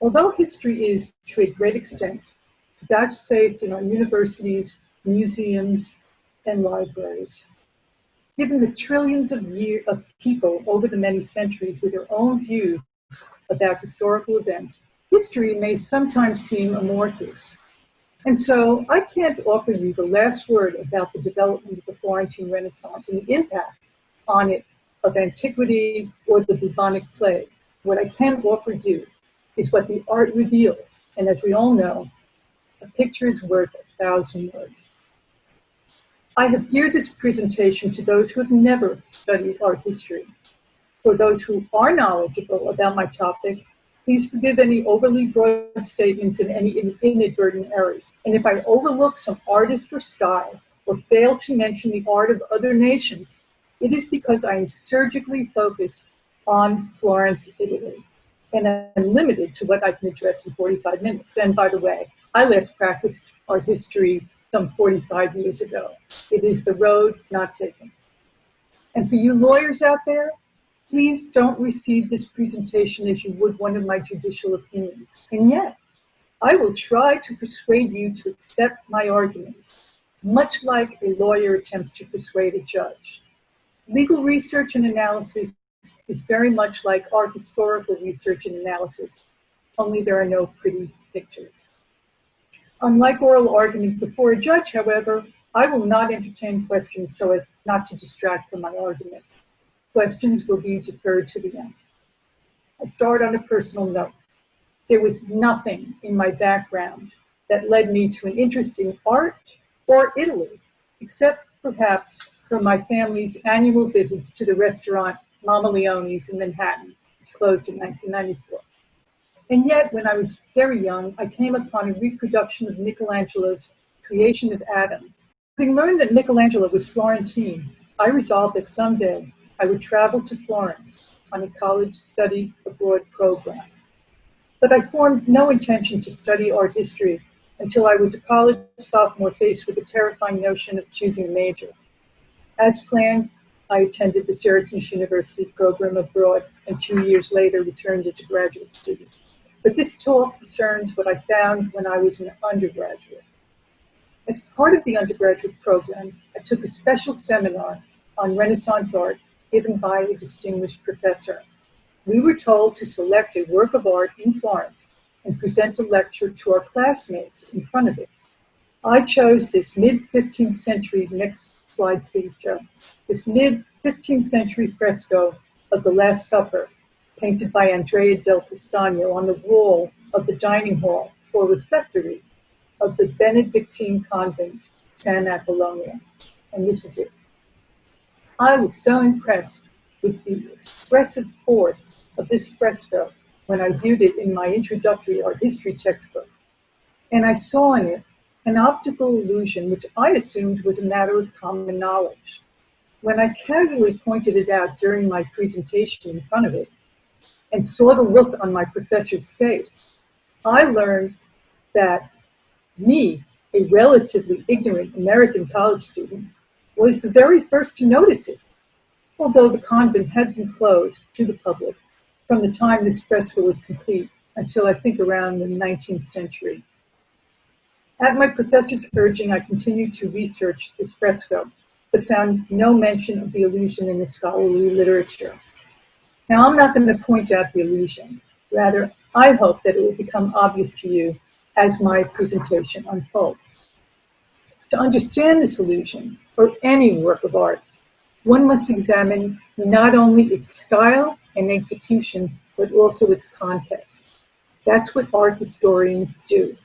Although history is, to a great extent, vouchsafed in our universities, museums, and libraries, given the trillions of people over the many centuries with their own views about historical events, history may sometimes seem amorphous. And so I can't offer you the last word about the development of the Florentine Renaissance and the impact on it of antiquity or the bubonic plague. What I can offer you is what the art reveals. And as we all know, a picture is worth 1,000 words. I have geared this presentation to those who have never studied art history. For those who are knowledgeable about my topic, please forgive any overly broad statements and any inadvertent errors. And if I overlook some artist or style or fail to mention the art of other nations, it is because I am surgically focused on Florence, Italy, and I'm limited to what I can address in 45 minutes. And by the way, I last practiced art history some 45 years ago. It is the road not taken. And for you lawyers out there, please don't receive this presentation as you would one of my judicial opinions. And yet, I will try to persuade you to accept my arguments, much like a lawyer attempts to persuade a judge. Legal research and analysis is very much like art historical research and analysis, only there are no pretty pictures. Unlike oral argument before a judge, however, I will not entertain questions so as not to distract from my argument. Questions will be deferred to the end. I start on a personal note. There was nothing in my background that led me to an interest in art or Italy, except perhaps for my family's annual visits to the restaurant Mama Leone's in Manhattan, which closed in 1994. And yet, when I was very young, I came upon a reproduction of Michelangelo's Creation of Adam. Having learned that Michelangelo was Florentine, I resolved that someday I would travel to Florence on a college study abroad program. But I formed no intention to study art history until I was a college sophomore faced with the terrifying notion of choosing a major. As planned, I attended the Syracuse University program abroad and 2 years later returned as a graduate student. But this talk concerns what I found when I was an undergraduate. As part of the undergraduate program, I took a special seminar on Renaissance art given by a distinguished professor. We were told to select a work of art in Florence and present a lecture to our classmates in front of it. I chose this mid-15th century, next slide please, Joe, this mid-15th century fresco of the Last Supper, painted by Andrea del Castagno on the wall of the dining hall or refectory of the Benedictine convent, San Apollonia. And this is it. I was so impressed with the expressive force of this fresco when I viewed it in my introductory art history textbook. And I saw in it an optical illusion which I assumed was a matter of common knowledge. When I casually pointed it out during my presentation in front of it and saw the look on my professor's face, I learned that me, a relatively ignorant American college student, was the very first to notice it, although the convent had been closed to the public from the time this fresco was complete until I think around the 19th century. At my professor's urging, I continued to research this fresco, but found no mention of the illusion in the scholarly literature. Now, I'm not going to point out the illusion. Rather, I hope that it will become obvious to you as my presentation unfolds. To understand this illusion, or any work of art, one must examine not only its style and execution, but also its context. That's what art historians do.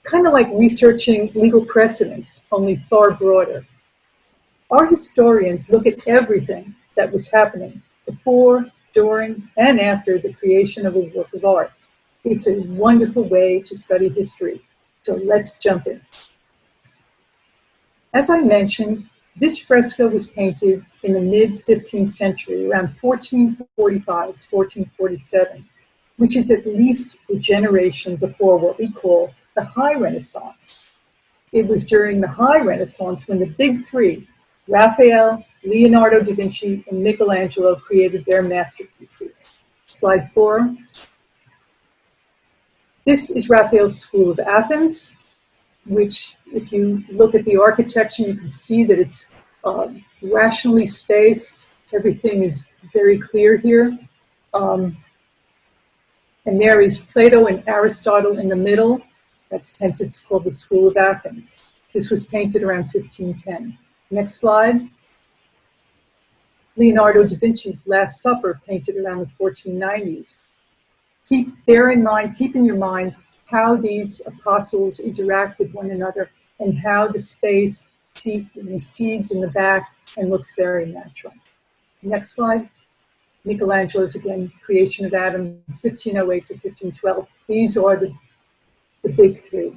Kind of like researching legal precedents, only far broader. Art historians look at everything that was happening before, during, and after the creation of a work of art. It's a wonderful way to study history. So let's jump in. As I mentioned, this fresco was painted in the mid-15th century, around 1445 to 1447, which is at least a generation before what we call the High Renaissance. It was during the High Renaissance when the big three, Raphael, Leonardo da Vinci, and Michelangelo, created their masterpieces. Slide 4. This is Raphael's School of Athens, which, if you look at the architecture, you can see that it's rationally spaced. Everything is very clear here. And there is Plato and Aristotle in the middle. That's hence it's called the School of Athens. This was painted around 1510. Next slide. Leonardo da Vinci's Last Supper, painted around the 1490s. Keep in your mind how these apostles interact with one another and how the space recedes in the back and looks very natural. Next slide. Michelangelo's, again, Creation of Adam, 1508 to 1512. These are the big three.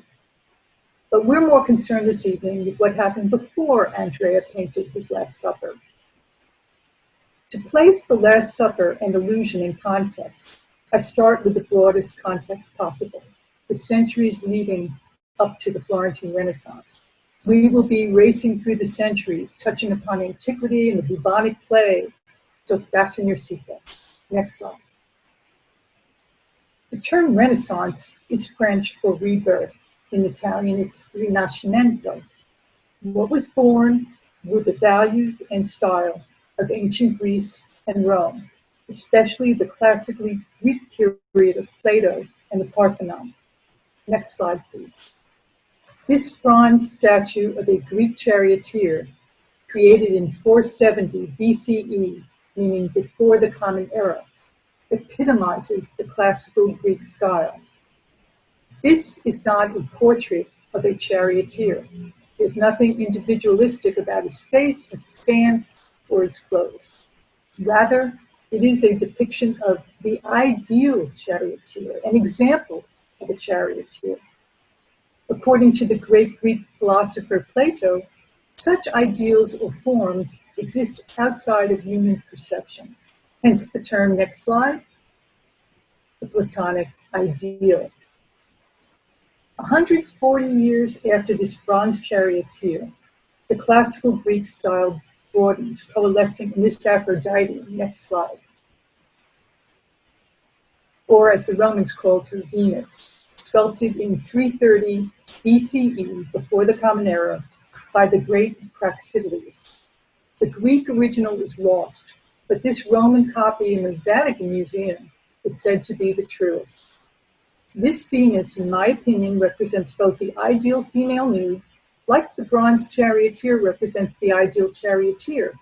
But we're more concerned this evening with what happened before Andrea painted his Last Supper. To place the Last Supper and Illusion in context, I start with the broadest context possible, the centuries leading up to the Florentine Renaissance. We will be racing through the centuries, touching upon antiquity and the bubonic plague, so fasten your seatbelts. Next slide. The term Renaissance is French for rebirth. In Italian, it's Rinascimento. What was born were the values and style of ancient Greece and Rome, especially the classically Greek period of Plato and the Parthenon. Next slide, please. This bronze statue of a Greek charioteer, created in 470 BCE, meaning before the Common Era, epitomizes the classical Greek style. This is not a portrait of a charioteer. There's nothing individualistic about his face, his stance, or his clothes. Rather, it is a depiction of the ideal charioteer, an example of a charioteer. According to the great Greek philosopher Plato, such ideals or forms exist outside of human perception. Hence the term, next slide, the Platonic ideal. 140 years after this bronze charioteer, the classical Greek style broadened, coalescing in this Aphrodite. Next slide. Or as the Romans called her, Venus, sculpted in 330 BCE, before the Common Era, by the great Praxiteles. The Greek original is lost, but this Roman copy in the Vatican Museum is said to be the truest. This Venus, in my opinion, represents both the ideal female nude, like the bronze charioteer represents the ideal charioteer,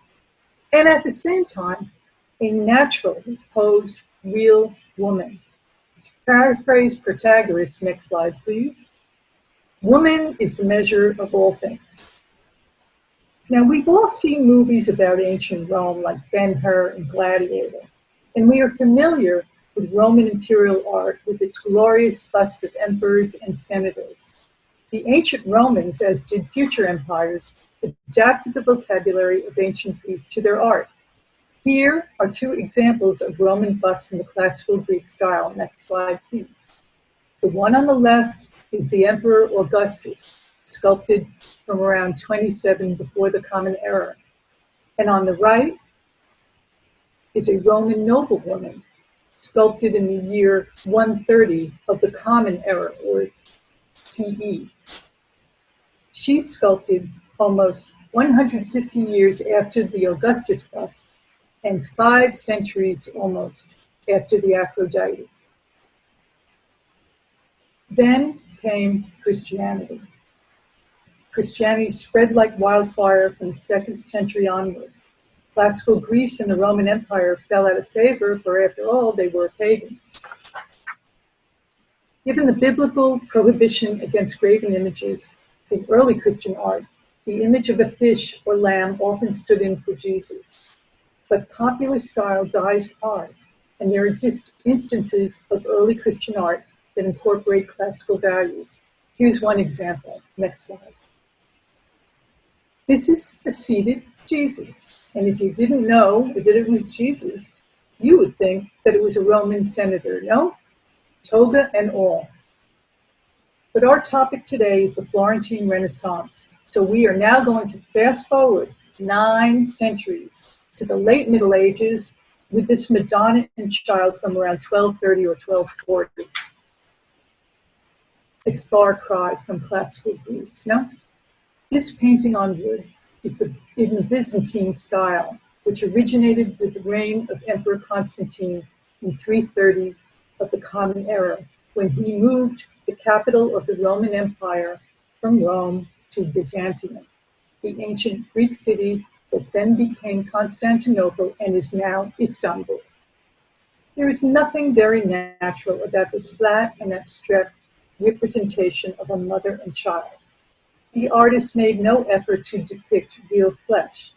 and at the same time, a naturally posed, real woman. To paraphrase Protagoras, next slide, please. Woman is the measure of all things. Now, we've all seen movies about ancient Rome like Ben-Hur and Gladiator, and we are familiar with Roman imperial art with its glorious busts of emperors and senators. The ancient Romans, as did future empires, adapted the vocabulary of ancient Greece to their art. Here are two examples of Roman busts in the classical Greek style. Next slide, please. The one on the left is the Emperor Augustus, sculpted from around 27 before the Common Era. And on the right is a Roman noblewoman, sculpted in the year 130 of the Common Era, or CE. She's sculpted almost 150 years after the Augustus bust and 5 centuries almost after the Aphrodite. Then came Christianity. Christianity spread like wildfire from the 2nd century onward. Classical Greece and the Roman Empire fell out of favor, for after all, they were pagans. Given the biblical prohibition against graven images in early Christian art, the image of a fish or lamb often stood in for Jesus. But popular style dies hard, and there exist instances of early Christian art that incorporate classical values. Here's one example. Next slide. This is a seated Jesus. And if you didn't know that it was Jesus, you would think that it was a Roman senator. No? Toga and all. But our topic today is the Florentine Renaissance. So we are now going to fast forward 9 centuries to the late Middle Ages with this Madonna and Child from around 1230 or 1240. a far cry from classical Greece. No, this painting on wood is in the Byzantine style, which originated with the reign of Emperor Constantine in 330 of the Common Era, when he moved the capital of the Roman Empire from Rome to Byzantium, the ancient Greek city that then became Constantinople and is now Istanbul. There is nothing very natural about this flat and abstract representation of a mother and child. The artist made no effort to depict real flesh.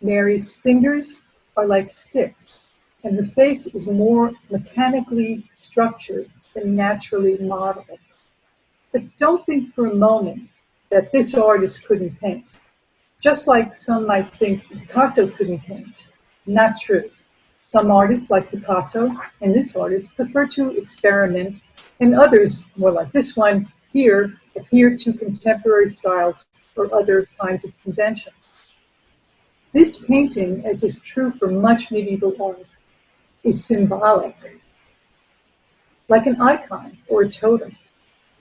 Mary's fingers are like sticks, and her face is more mechanically structured than naturally modeled. But don't think for a moment that this artist couldn't paint. Just like some might think Picasso couldn't paint. Not true. Some artists, like Picasso and this artist, prefer to experiment, and others, more like this one here, adhere to contemporary styles or other kinds of conventions. This painting, as is true for much medieval art, is symbolic, like an icon or a totem.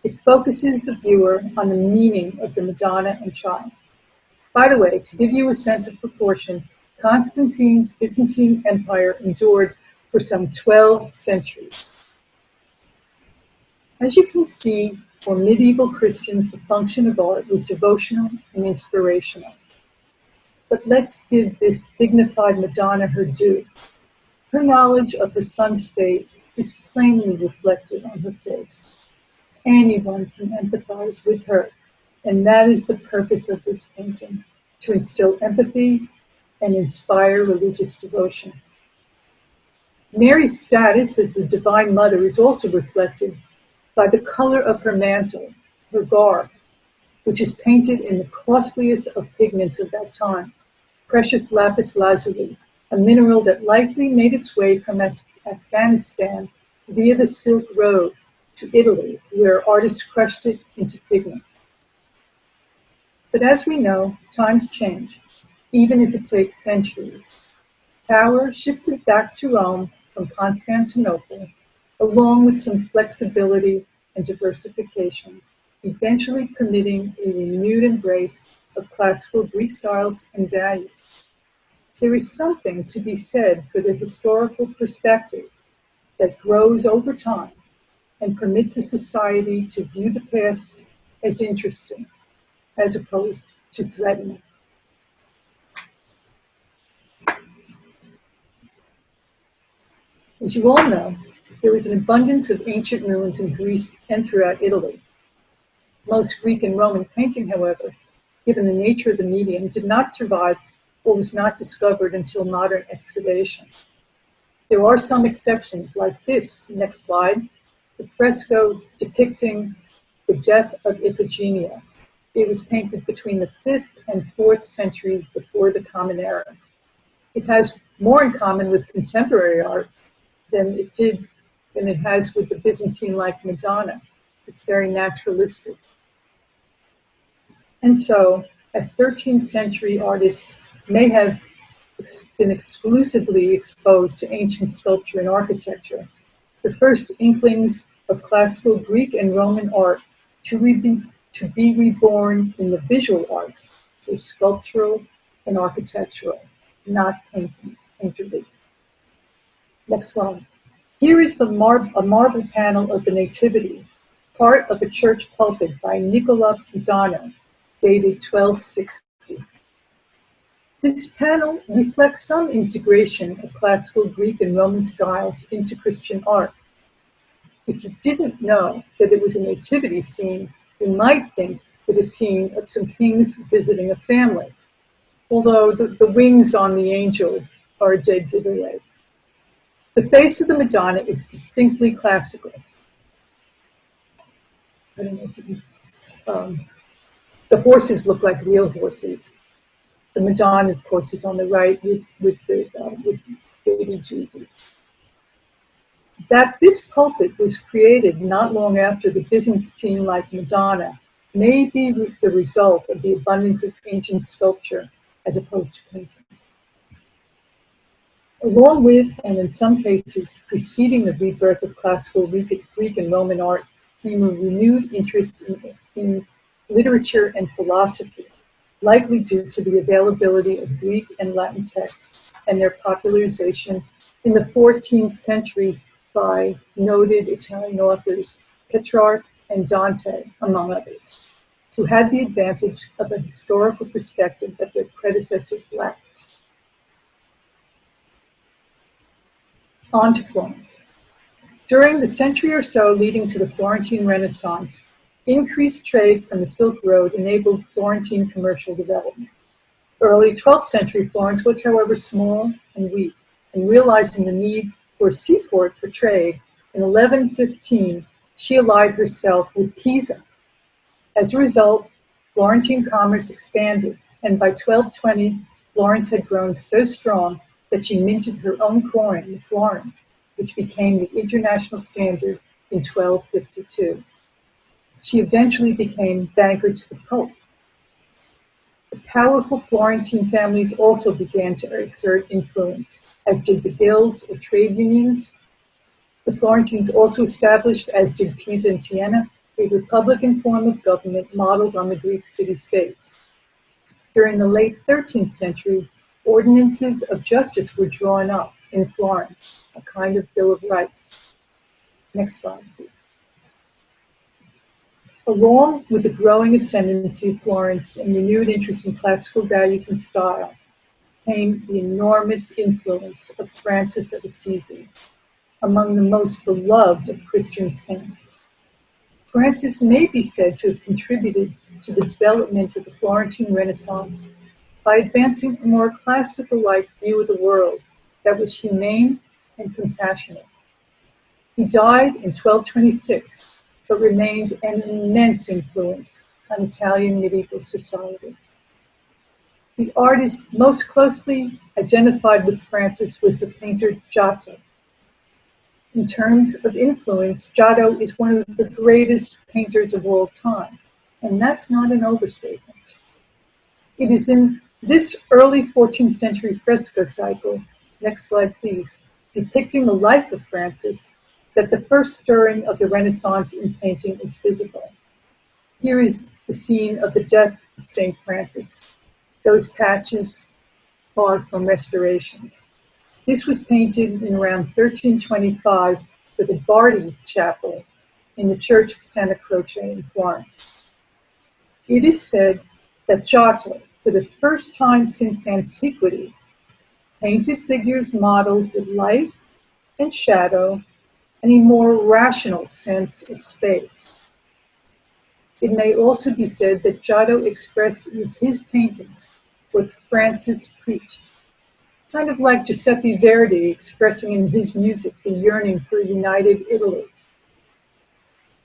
It focuses the viewer on the meaning of the Madonna and Child. By the way, to give you a sense of proportion, Constantine's Byzantine Empire endured for some 12 centuries. As you can see, for medieval Christians, the function of art was devotional and inspirational. But let's give this dignified Madonna her due. Her knowledge of her son's fate is plainly reflected on her face. Anyone can empathize with her, and that is the purpose of this painting, to instill empathy and inspire religious devotion. Mary's status as the Divine Mother is also reflected by the color of her mantle, her garb, which is painted in the costliest of pigments of that time, precious lapis lazuli, a mineral that likely made its way from Afghanistan via the Silk Road to Italy, where artists crushed it into pigment. But as we know, times change, even if it takes centuries. Power shifted back to Rome from Constantinople, along with some flexibility and diversification, eventually permitting a renewed embrace of classical Greek styles and values. There is something to be said for the historical perspective that grows over time and permits a society to view the past as interesting, as opposed to threatening. As you all know, there is an abundance of ancient ruins in Greece and throughout Italy. Most Greek and Roman painting, however, given the nature of the medium, did not survive or was not discovered until modern excavation. There are some exceptions, like this next slide, the fresco depicting the death of Iphigenia. It was painted between the 5th and 4th centuries before the Common Era. It has more in common with contemporary art than it has with the Byzantine-like Madonna. It's very naturalistic. And so, as 13th century artists may have been exclusively exposed to ancient sculpture and architecture, the first inklings of classical Greek and Roman art to be reborn in the visual arts, so sculptural and architectural, not painterly. Next slide. Here is a marble panel of the Nativity, part of a church pulpit by Nicola Pisano, dated 1260. This panel reflects some integration of classical Greek and Roman styles into Christian art. If you didn't know that it was a nativity scene, you might think it a scene of some kings visiting a family, although the wings on the angel are a dead giveaway. The face of the Madonna is distinctly classical. I don't know if you can, the horses look like real horses. The Madonna, of course, is on the right with baby Jesus. That this pulpit was created not long after the Byzantine-like Madonna may be the result of the abundance of ancient sculpture as opposed to painting. Along with, and in some cases preceding the rebirth of classical Greek and Roman art, came a renewed interest in literature and philosophy, likely due to the availability of Greek and Latin texts and their popularization in the 14th century by noted Italian authors Petrarch and Dante, among others, who had the advantage of a historical perspective that their predecessors lacked. On to Florence. During the century or so leading to the Florentine Renaissance, increased trade from the Silk Road enabled Florentine commercial development. Early 12th century Florence was, however, small and weak, and realizing the need for a seaport for trade, in 1115, she allied herself with Pisa. As a result, Florentine commerce expanded, and by 1220, Florence had grown so strong that she minted her own coin, the florin, which became the international standard in 1252. She eventually became banker to the Pope. The powerful Florentine families also began to exert influence, as did the guilds or trade unions. The Florentines also established, as did Pisa and Siena, a republican form of government modeled on the Greek city-states. During the late 13th century, ordinances of justice were drawn up in Florence, a kind of Bill of Rights. Next slide, please. Along with the growing ascendancy of Florence and renewed interest in classical values and style, came the enormous influence of Francis of Assisi, among the most beloved of Christian saints. Francis may be said to have contributed to the development of the Florentine Renaissance by advancing a more classical-like view of the world that was humane and compassionate. He died in 1226, but remained an immense influence on Italian medieval society. The artist most closely identified with Francis was the painter Giotto. In terms of influence, Giotto is one of the greatest painters of all time, and that's not an overstatement. It is in this early 14th century fresco cycle, next slide please, depicting the life of Francis, that the first stirring of the Renaissance in painting is visible. Here is the scene of the death of St. Francis, those patches far from restorations. This was painted in around 1325 for the Bardi Chapel in the Church of Santa Croce in Florence. It is said that Giotto, for the first time since antiquity, painted figures modeled with light and shadow and a more rational sense of space. It may also be said that Giotto expressed in his paintings what Francis preached, kind of like Giuseppe Verdi expressing in his music the yearning for a united Italy.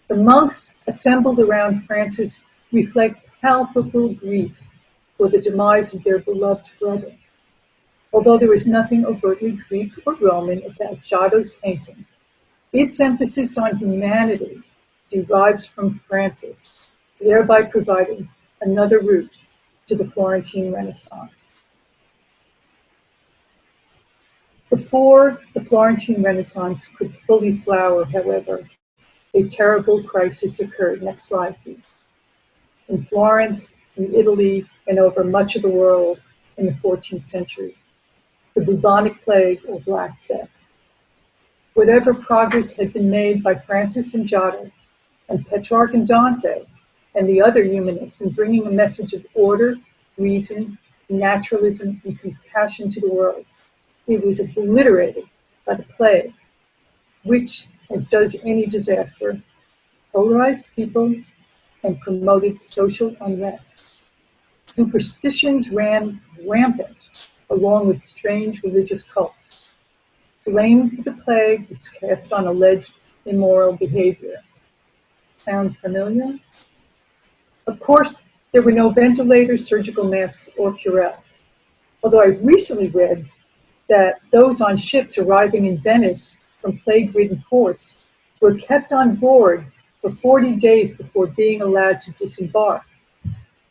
The monks assembled around Francis reflect palpable grief for the demise of their beloved brother. Although there is nothing overtly Greek or Roman about Giotto's painting, its emphasis on humanity derives from Francis, thereby providing another route to the Florentine Renaissance. Before the Florentine Renaissance could fully flower, however, a terrible crisis occurred. Next slide, please. In Florence, in Italy, and over much of the world in the 14th century, the bubonic plague or Black Death. Whatever progress had been made by Francis and Giotto, and Petrarch and Dante, and the other humanists in bringing a message of order, reason, naturalism, and compassion to the world, it was obliterated by the plague, which, as does any disaster, polarized people and promoted social unrest. Superstitions ran rampant, along with strange religious cults. Blame for the plague was cast on alleged immoral behavior. Sound familiar? Of course, there were no ventilators, surgical masks, or Purell. Although I recently read that those on ships arriving in Venice from plague-ridden ports were kept on board for 40 days before being allowed to disembark.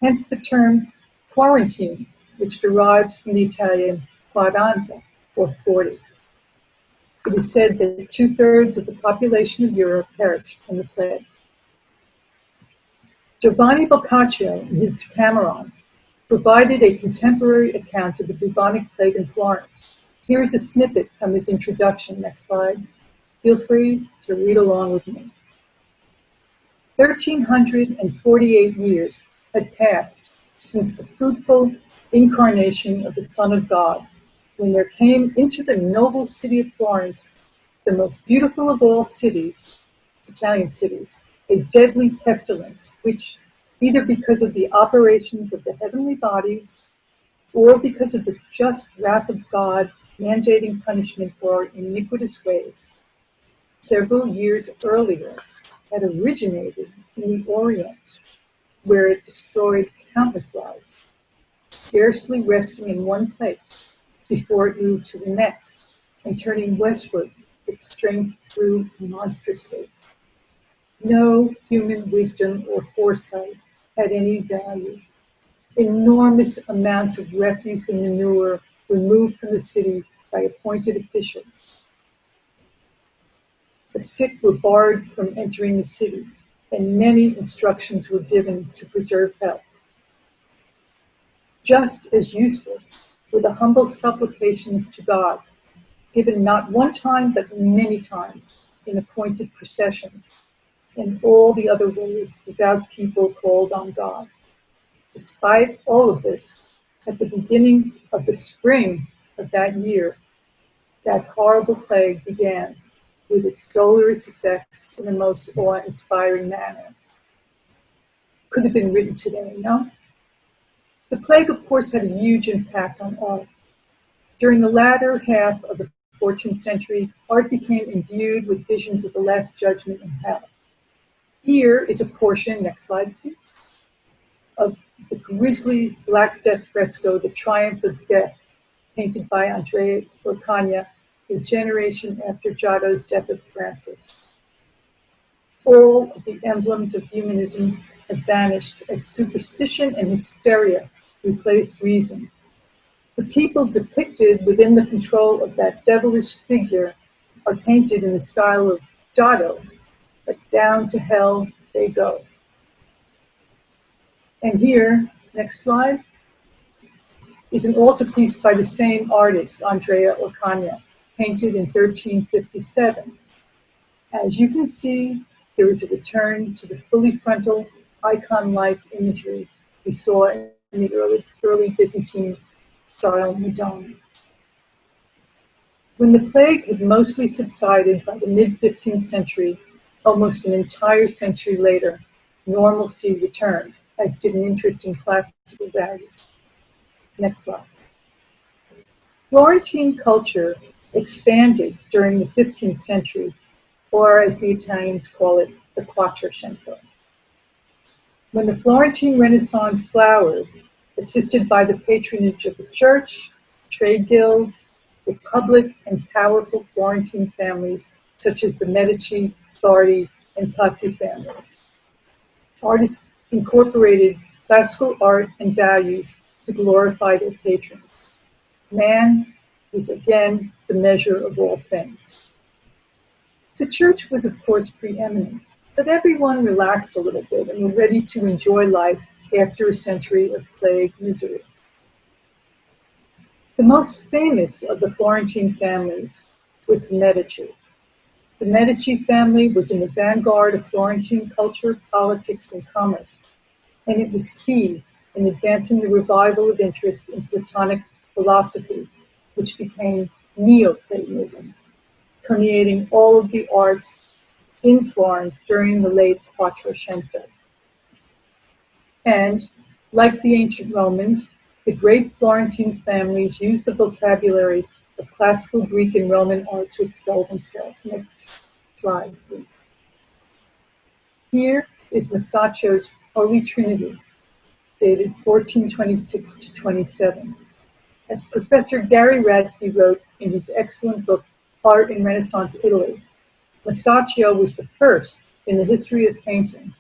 Hence the term quarantine, which derives from the Italian quaranta, or 40. It is said that 2/3 of the population of Europe perished from the plague. Giovanni Boccaccio, in his Decameron, provided a contemporary account of the bubonic plague in Florence. Here is a snippet from his introduction. Next slide. Feel free to read along with me. 1,348 years had passed since the fruitful incarnation of the Son of God, when there came into the noble city of Florence, the most beautiful of all cities, Italian cities, a deadly pestilence, which, either because of the operations of the heavenly bodies, or because of the just wrath of God mandating punishment for our iniquitous ways, several years earlier had originated in the Orient, where it destroyed countless lives, scarcely resting in one place before it moved to the next, and turning westward, its strength grew monstrously. No human wisdom or foresight had any value. Enormous amounts of refuse and manure were moved from the city by appointed officials. The sick were barred from entering the city, and many instructions were given to preserve health. Just as useless were the humble supplications to God, given not one time but many times in appointed processions, and all the other ways devout people called on God. Despite all of this, at the beginning of the spring of that year, that horrible plague began, with its dolorous effects in the most awe-inspiring manner. Could have been written today, no? The plague, of course, had a huge impact on art. During the latter half of the 14th century, art became imbued with visions of the Last Judgment and hell. Here is a portion, next slide please, of the grisly Black Death fresco, The Triumph of Death, painted by Andrea del Castagno, a generation after Giotto's Death of Francis. All of the emblems of humanism have vanished as superstition and hysteria replaced reason. The people depicted within the control of that devilish figure are painted in the style of Giotto, but down to hell they go. And here, next slide, is an altarpiece by the same artist, Andrea del Castagno, painted in 1357. As you can see, there is a return to the fully frontal, icon-like imagery we saw in the early Byzantine style Madonna. When the plague had mostly subsided by the mid-15th century, almost an entire century later, normalcy returned, as did an interest in classical values. Next slide. Florentine culture expanded during the 15th century, or as the Italians call it, the Quattrocento. When the Florentine Renaissance flowered, assisted by the patronage of the church, trade guilds, the public and powerful Florentine families, such as the Medici, Bardi, and Pazzi families, artists incorporated classical art and values to glorify their patrons. Man is again the measure of all things. The church was, of course, preeminent, but everyone relaxed a little bit and were ready to enjoy life after a century of plague misery. The most famous of the Florentine families was the Medici. The Medici family was in the vanguard of Florentine culture, politics, and commerce, and it was key in advancing the revival of interest in Platonic philosophy, which became Neoplatonism, permeating all of the arts in Florence during the late Quattrocento. And, like the ancient Romans, the great Florentine families used the vocabulary of classical Greek and Roman art to extol themselves. Next slide, please. Here is Masaccio's Holy Trinity, dated 1426 to 27. As Professor Gary Radke wrote in his excellent book, Art in Renaissance Italy, Masaccio was the first in the history of painting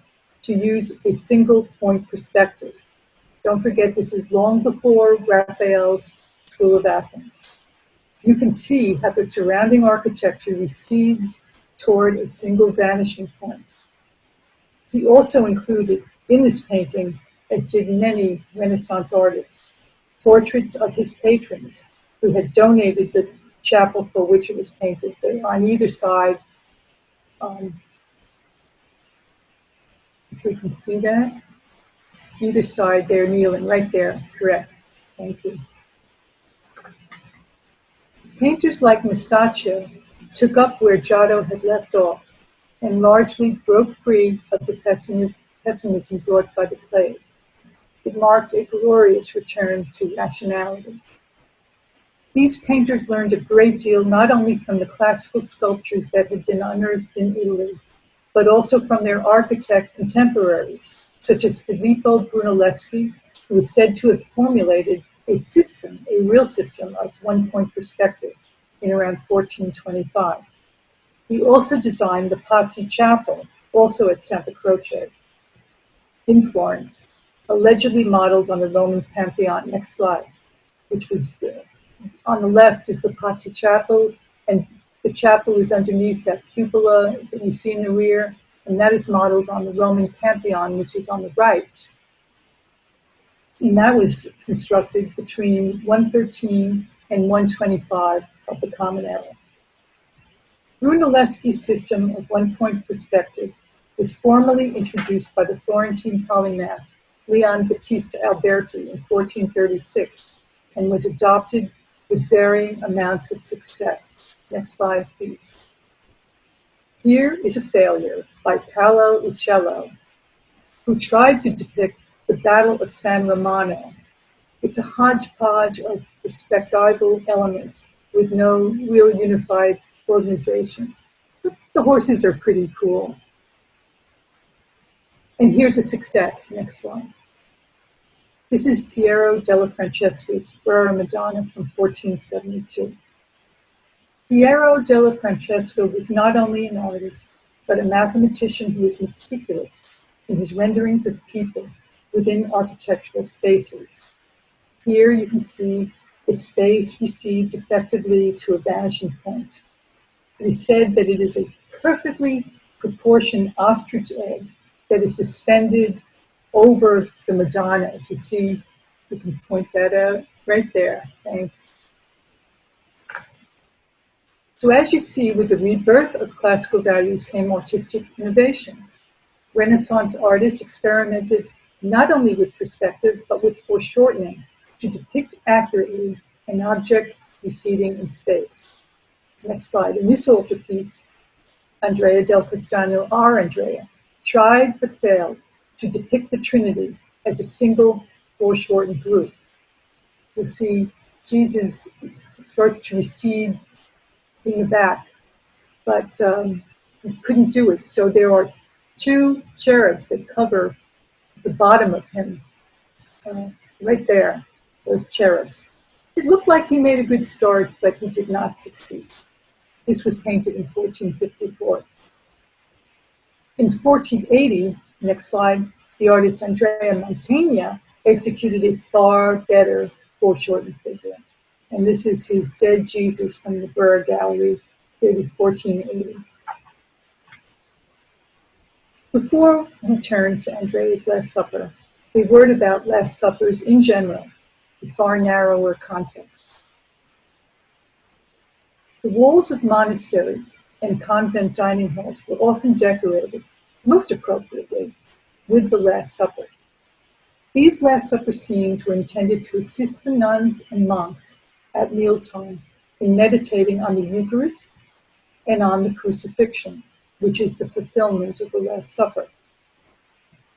to use a single point perspective. Don't forget, this is long before Raphael's School of Athens. You can see how the surrounding architecture recedes toward a single vanishing point. He also included in this painting, as did many Renaissance artists, portraits of his patrons who had donated the chapel for which it was painted. They're on either side. If we can see that, either side, they're kneeling right there. Correct. Thank you. Painters like Masaccio took up where Giotto had left off and largely broke free of the pessimism brought by the plague. It marked a glorious return to rationality. These painters learned a great deal not only from the classical sculptures that had been unearthed in Italy, but also from their architect contemporaries, such as Filippo Brunelleschi, who is said to have formulated a system, a real system of one-point perspective in around 1425. He also designed the Pazzi Chapel, also at Santa Croce in Florence, allegedly modeled on the Roman Pantheon. Next slide, which was on the left is the Pazzi Chapel, and the chapel is underneath that cupola that you see in the rear, and that is modeled on the Roman Pantheon, which is on the right. And that was constructed between 113 and 125 of the Common Era. Brunelleschi's system of one-point perspective was formally introduced by the Florentine polymath Leon Battista Alberti in 1436 and was adopted with varying amounts of success. Next slide, please. Here is a failure by Paolo Uccello, who tried to depict the Battle of San Romano. It's a hodgepodge of perspectival elements with no real unified organization. The horses are pretty cool. And here's a success. Next slide. This is Piero della Francesca's Brera Madonna from 1472. Piero della Francesca was not only an artist, but a mathematician who was meticulous in his renderings of people within architectural spaces. Here you can see the space recedes effectively to a vanishing point. It is said that it is a perfectly proportioned ostrich egg that is suspended over the Madonna. If you see, you can point that out right there. Thanks. So as you see, with the rebirth of classical values came artistic innovation. Renaissance artists experimented not only with perspective, but with foreshortening to depict accurately an object receding in space. Next slide. In this altarpiece, Andrea del Castagno, our Andrea, tried but failed to depict the Trinity as a single foreshortened group. You'll see Jesus starts to recede in the back, but he couldn't do it. So there are two cherubs that cover the bottom of him, right there, those cherubs. It looked like he made a good start, but he did not succeed. This was painted in 1454. In 1480, next slide, the artist Andrea Mantegna executed a far better foreshortened figure. And this is his dead Jesus from the Brera Gallery, dated 1480. Before we turn to Andrea's Last Supper, a word about Last Suppers in general, a far narrower context. The walls of monastery and convent dining halls were often decorated, most appropriately, with the Last Supper. These Last Supper scenes were intended to assist the nuns and monks at mealtime in meditating on the Eucharist and on the crucifixion, which is the fulfillment of the Last Supper.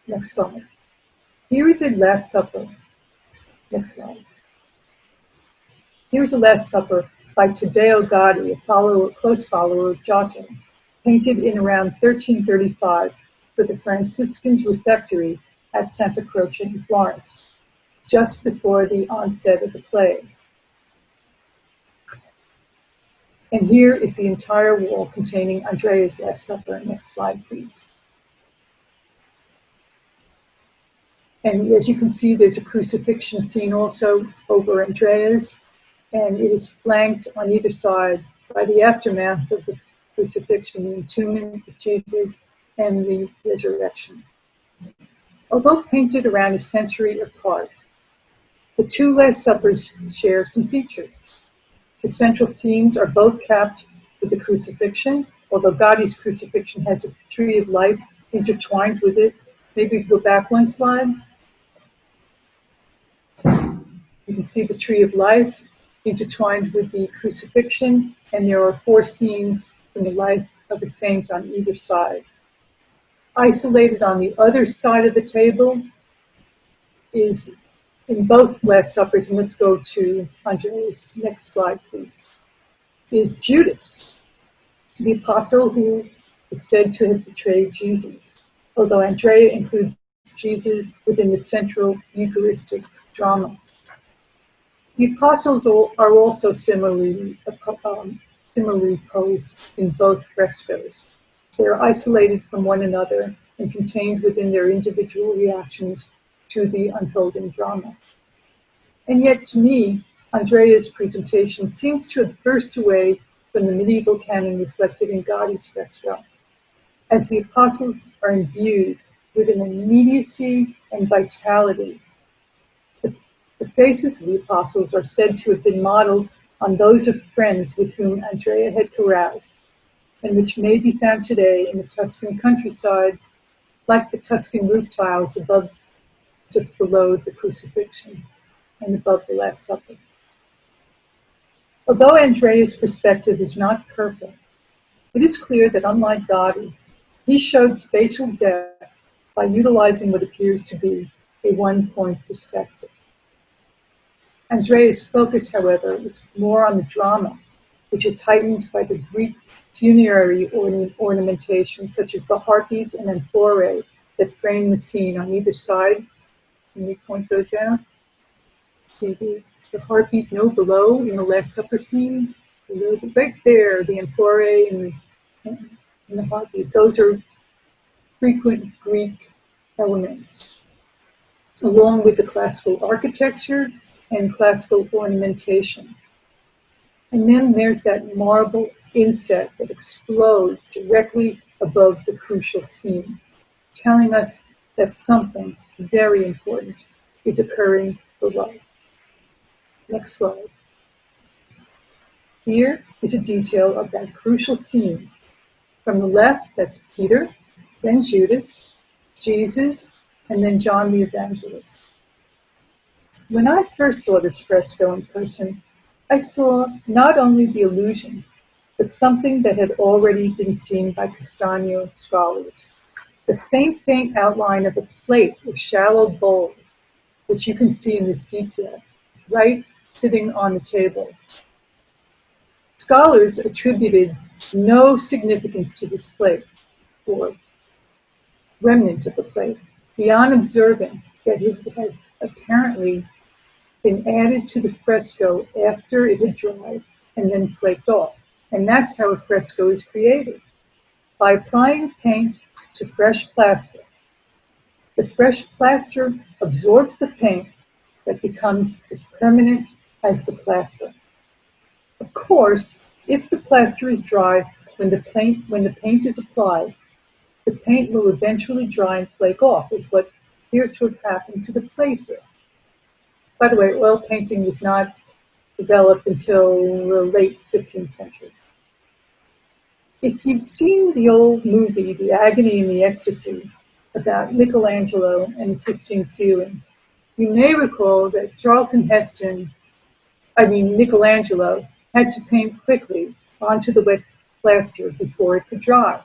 Next slide. Here is a Last Supper. Next slide. Here's a Last Supper by Taddeo Gaddi, a close follower of Giotto, painted in around 1335 for the Franciscans' refectory at Santa Croce in Florence, just before the onset of the plague. And here is the entire wall containing Andrea's Last Supper. Next slide, please. And as you can see, there's a crucifixion scene also over Andrea's, and it is flanked on either side by the aftermath of the crucifixion, the entombment of Jesus, and the resurrection. Although painted around a century apart, the two Last Suppers share some features. The central scenes are both capped with the crucifixion, although Gotti's crucifixion has a tree of life intertwined with it. Maybe go back one slide. You can see the tree of life intertwined with the crucifixion, and there are 4 scenes from the life of a saint on either side. Isolated on the other side of the table is, in both Last Suppers, and let's go to Andrea's next slide, please, is Judas, the apostle who is said to have betrayed Jesus, although Andrea includes Jesus within the central Eucharistic drama. The apostles are also similarly posed in both frescoes. They are isolated from one another and contained within their individual reactions to the unfolding drama. And yet, to me, Andrea's presentation seems to have burst away from the medieval canon reflected in Gotti's fresco, as the apostles are imbued with an immediacy and vitality. The faces of the apostles are said to have been modeled on those of friends with whom Andrea had caroused, and which may be found today in the Tuscan countryside, like the Tuscan roof tiles above, just below the crucifixion and above the Last Supper. Although Andrea's perspective is not perfect, it is clear that unlike Gotti, he showed spatial depth by utilizing what appears to be a one-point perspective. Andrea's focus, however, is more on the drama, which is heightened by the Greek funerary ornamentation, such as the harpies and amphorae that frame the scene on either side. Can we point those out? See the harpies below in the Last Supper scene? Right there, the amphorae and the harpies. Those are frequent Greek elements, along with the classical architecture and classical ornamentation. And then there's that marble inset that explodes directly above the crucial scene, telling us that something very important is occurring below. Next slide. Here is a detail of that crucial scene. From the left, that's Peter, then Judas, Jesus, and then John the Evangelist. When I first saw this fresco in person, I saw not only the illusion, but something that had already been seen by Castagno scholars. The faint outline of a plate or shallow bowl, which you can see in this detail, right sitting on the table. Scholars attributed no significance to this plate, or remnant of the plate, beyond observing that it had apparently been added to the fresco after it had dried and then flaked off. And that's how a fresco is created, by applying paint to fresh plaster. The fresh plaster absorbs the paint that becomes as permanent as the plaster. Of course, if the plaster is dry when the paint is applied, the paint will eventually dry and flake off, is what appears to have happened to the plate here. By the way, oil painting was not developed until the late 15th century. If you've seen the old movie, The Agony and the Ecstasy, about Michelangelo and the Sistine Ceiling, you may recall that Michelangelo had to paint quickly onto the wet plaster before it could dry.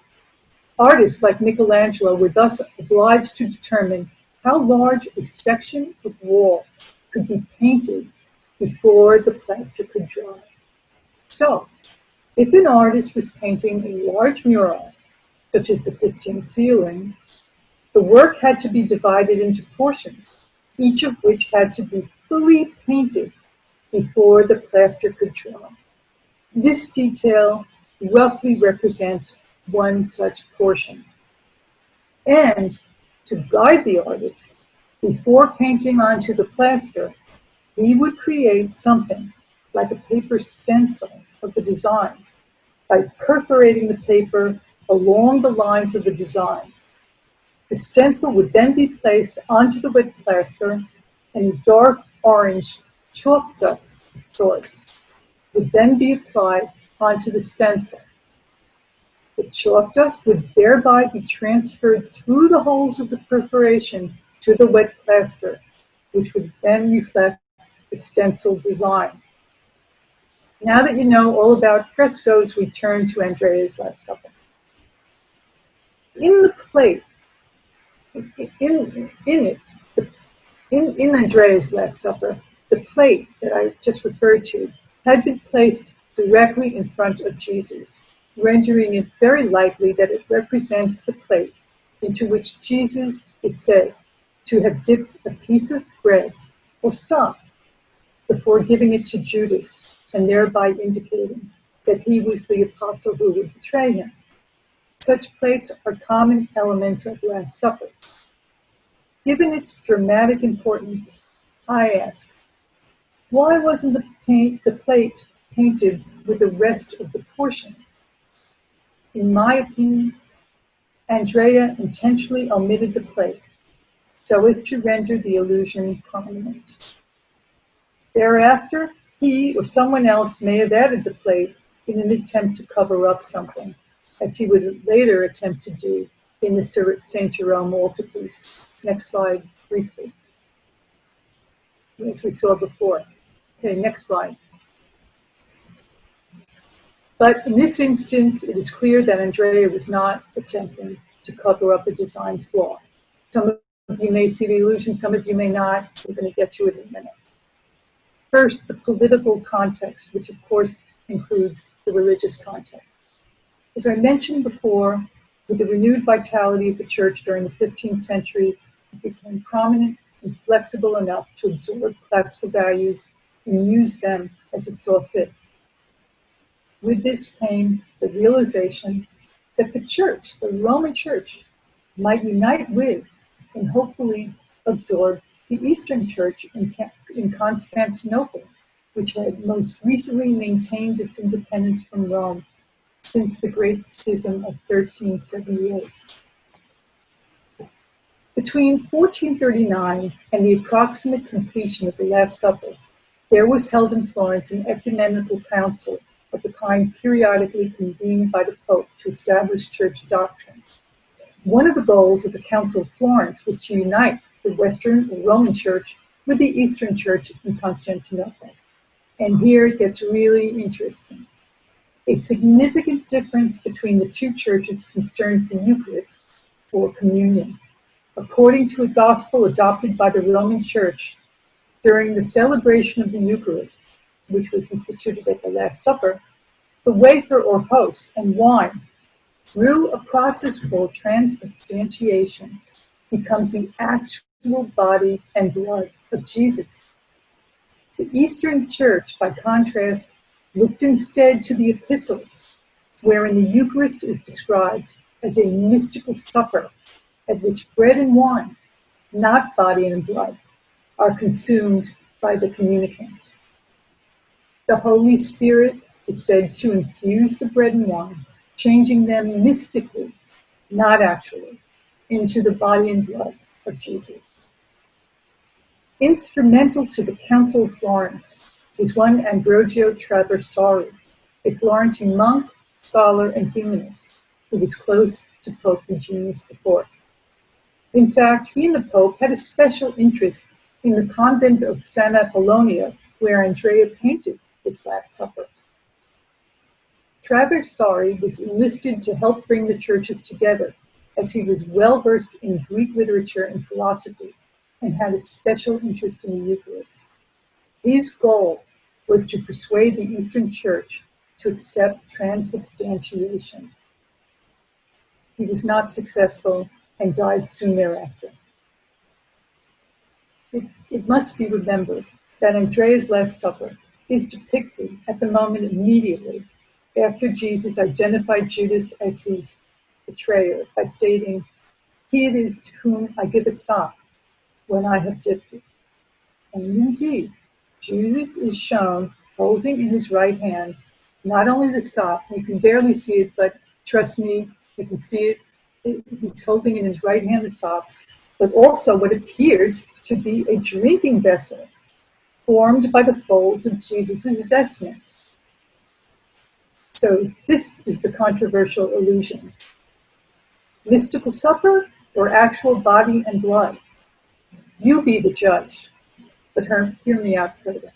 Artists like Michelangelo were thus obliged to determine how large a section of wall could be painted before the plaster could dry. So, if an artist was painting a large mural, such as the Sistine Ceiling, the work had to be divided into portions, each of which had to be fully painted before the plaster could dry. This detail roughly represents one such portion. And to guide the artist, before painting onto the plaster, he would create something like a paper stencil of the design by perforating the paper along the lines of the design. The stencil would then be placed onto the wet plaster, and a dark orange chalk dust of sorts would then be applied onto the stencil. The chalk dust would thereby be transferred through the holes of the perforation to the wet plaster, which would then reflect the stencil design. Now that you know all about frescoes, we turn to Andrea's Last Supper. In the plate, in Andrea's Last Supper, the plate that I just referred to had been placed directly in front of Jesus, rendering it very likely that it represents the plate into which Jesus is said to have dipped a piece of bread or some before giving it to Judas, and thereby indicating that he was the apostle who would betray him. Such plates are common elements of Last Supper. Given its dramatic importance, I ask, why wasn't the plate painted with the rest of the portion? In my opinion, Andrea intentionally omitted the plate so as to render the illusion prominent. Thereafter, he or someone else may have added the plate in an attempt to cover up something, as he would later attempt to do in the St. Jerome altarpiece. Next slide, briefly. As we saw before. Okay, next slide. But in this instance, it is clear that Andrea was not attempting to cover up a design flaw. Some of you may see the illusion, some of you may not. We're going to get to it in a minute. First, the political context, which of course includes the religious context. As I mentioned before, with the renewed vitality of the church during the 15th century, it became prominent and flexible enough to absorb classical values and use them as it saw fit. With this came the realization that the church, the Roman church, might unite with and hopefully absorb the Eastern Church in Constantinople, which had most recently maintained its independence from Rome since the Great Schism of 1378. Between 1439 and the approximate completion of the Last Supper, there was held in Florence an ecumenical council of the kind periodically convened by the Pope to establish church doctrine. One of the goals of the Council of Florence was to unite the Western Roman Church with the Eastern Church in Constantinople. And here it gets really interesting. A significant difference between the two churches concerns the Eucharist, or communion. According to a gospel adopted by the Roman Church, during the celebration of the Eucharist, which was instituted at the Last Supper, the wafer or host and wine, through a process called transubstantiation, becomes the actual body and blood of Jesus. The Eastern Church, by contrast, looked instead to the epistles, wherein the Eucharist is described as a mystical supper at which bread and wine, not body and blood, are consumed by the communicant. The Holy Spirit is said to infuse the bread and wine, changing them mystically, not actually, into the body and blood of Jesus. Instrumental to the Council of Florence was one Ambrogio Traversari, a Florentine monk, scholar, and humanist who was close to Pope Eugenius IV. In fact, he and the Pope had a special interest in the convent of San Apollonia, where Andrea painted his Last Supper. Traversari was enlisted to help bring the churches together, as he was well-versed in Greek literature and philosophy, and had a special interest in the Eucharist. His goal was to persuade the Eastern Church to accept transubstantiation. He was not successful and died soon thereafter. It must be remembered that Andrea's Last Supper is depicted at the moment immediately after Jesus identified Judas as his betrayer by stating, "He it is to whom I give a sop when I have dipped it." And indeed, Judas is shown holding in his right hand not only the sop, you can barely see it, but trust me, you can see it He's holding in his right hand the sop, but also what appears to be a drinking vessel formed by the folds of Jesus' vestment. So this is the controversial illusion. Mystical supper or actual body and blood? You be the judge, but hear me out further.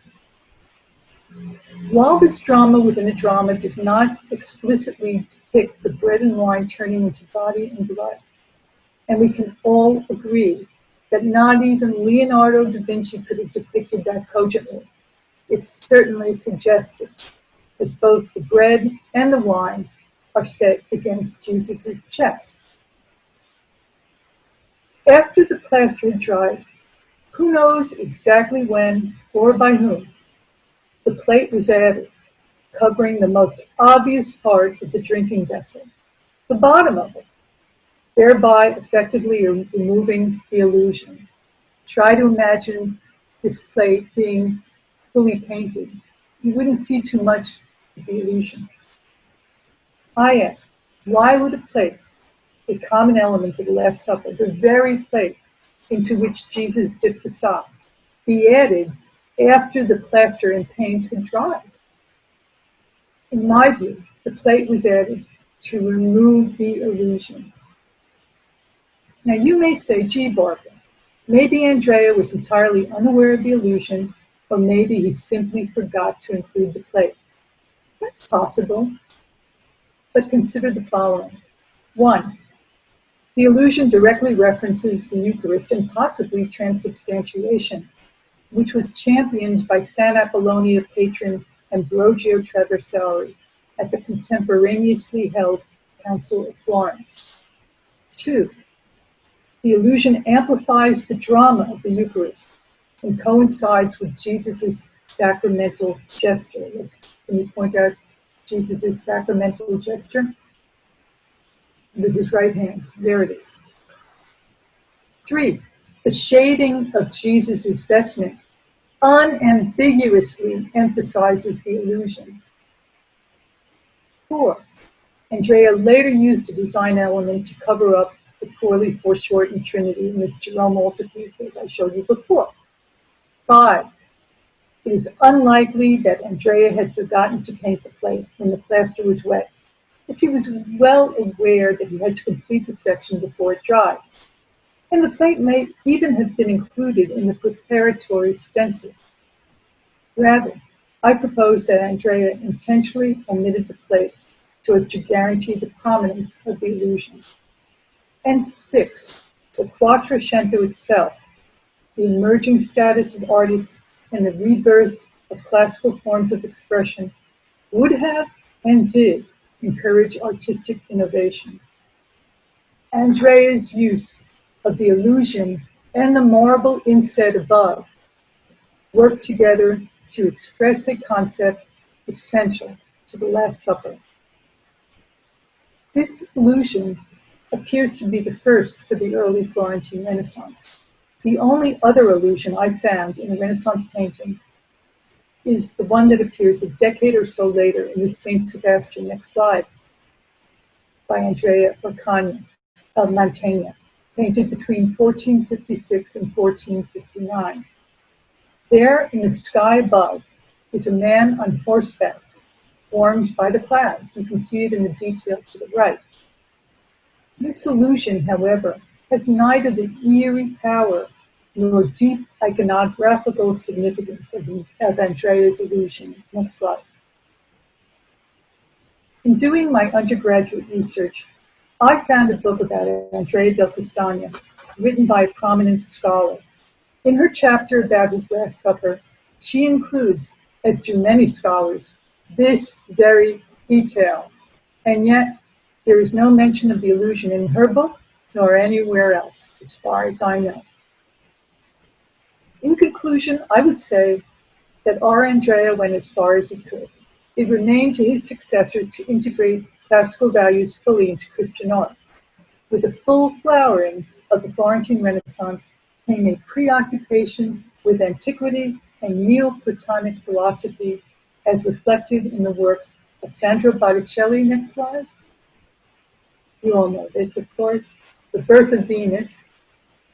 While this drama within a drama does not explicitly depict the bread and wine turning into body and blood, and we can all agree that not even Leonardo da Vinci could have depicted that cogently, it's certainly suggestive, as both the bread and the wine are set against Jesus' chest. After the plaster had dried, who knows exactly when or by whom, the plate was added, covering the most obvious part of the drinking vessel, the bottom of it, thereby effectively removing the illusion. Try to imagine this plate being fully painted. You wouldn't see too much of the illusion. I ask, why would a plate, a common element of the Last Supper, the very plate into which Jesus dipped the sop, be added after the plaster and paint had dried? In my view, the plate was added to remove the illusion. Now you may say, gee, Barbara, maybe Andrea was entirely unaware of the illusion, or maybe he simply forgot to include the plate. That's possible, but consider the following. 1, the illusion directly references the Eucharist and possibly transubstantiation, which was championed by San Apollonia patron Ambrogio Traversari at the contemporaneously held Council of Florence. 2, the illusion amplifies the drama of the Eucharist and coincides with Jesus' sacramental gesture. Can you point out Jesus' sacramental gesture? With his right hand. There it is. 3, the shading of Jesus' vestment unambiguously emphasizes the illusion. 4, Andrea later used a design element to cover up the poorly foreshortened Trinity in the Jerome altarpiece, as I showed you before. 5, it is unlikely that Andrea had forgotten to paint the plate when the plaster was wet, as he was well aware that he had to complete the section before it dried. And the plate may even have been included in the preparatory stencil. Rather, I propose that Andrea intentionally omitted the plate so as to guarantee the prominence of the illusion. And 6, the Quattrocento itself, the emerging status of artists and the rebirth of classical forms of expression, would have and did encourage artistic innovation. Andrea's use of the illusion and the marble inset above work together to express a concept essential to the Last Supper. This illusion appears to be the first for the early Florentine Renaissance. The only other illusion I found in a Renaissance painting is the one that appears a decade or so later in the Saint Sebastian, next slide, by Andrea del Castagno of Mantegna, painted between 1456 and 1459. There, in the sky above, is a man on horseback, formed by the clouds. You can see it in the detail to the right. This illusion, however, has neither the eerie power nor deep iconographical significance of Andrea's illusion. Next slide. In doing my undergraduate research, I found a book about Andrea del Castagno, written by a prominent scholar. In her chapter about his Last Supper, she includes, as do many scholars, this very detail. And yet, there is no mention of the illusion in her book, nor anywhere else, as far as I know. In conclusion, I would say that our Andrea went as far as he could. It remained to his successors to integrate classical values fully into Christian art. With the full flowering of the Florentine Renaissance came a preoccupation with antiquity and Neoplatonic philosophy as reflected in the works of Sandro Botticelli, next slide, You all know this, of course. The Birth of Venus.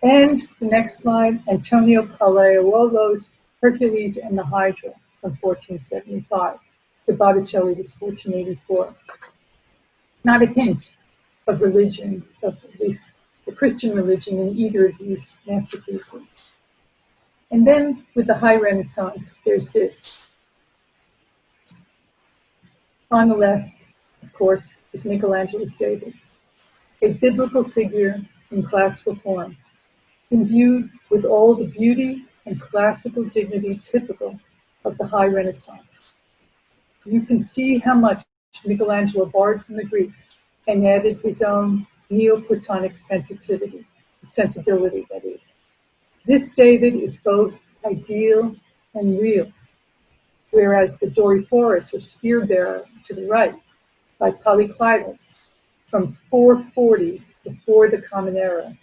And the next slide, Antonio Palaeolo's Hercules and the Hydra from 1475. The Botticelli was 1484. Not a hint of religion, of at least the Christian religion, in either of these masterpieces. And then with the High Renaissance, there's this. On the left, of course, is Michelangelo's David, a biblical figure in classical form, imbued with all the beauty and classical dignity typical of the High Renaissance. You can see how much Michelangelo borrowed from the Greeks and added his own Neoplatonic sensibility, that is. This David is both ideal and real, whereas the Doryphorus, or spear bearer to the right, by Polyclitus, from 440 before the Common Era,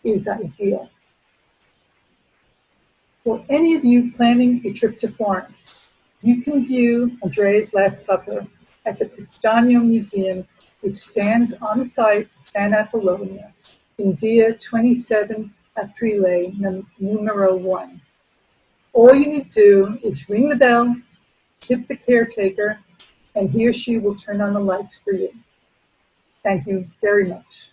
is ideal. For any of you planning a trip to Florence, you can view Andrea's Last Supper at the Castagno Museum, which stands on the site of San Apollonia in Via 27 Aprile numero 1. All you need to do is ring the bell, tip the caretaker, and he or she will turn on the lights for you. Thank you very much.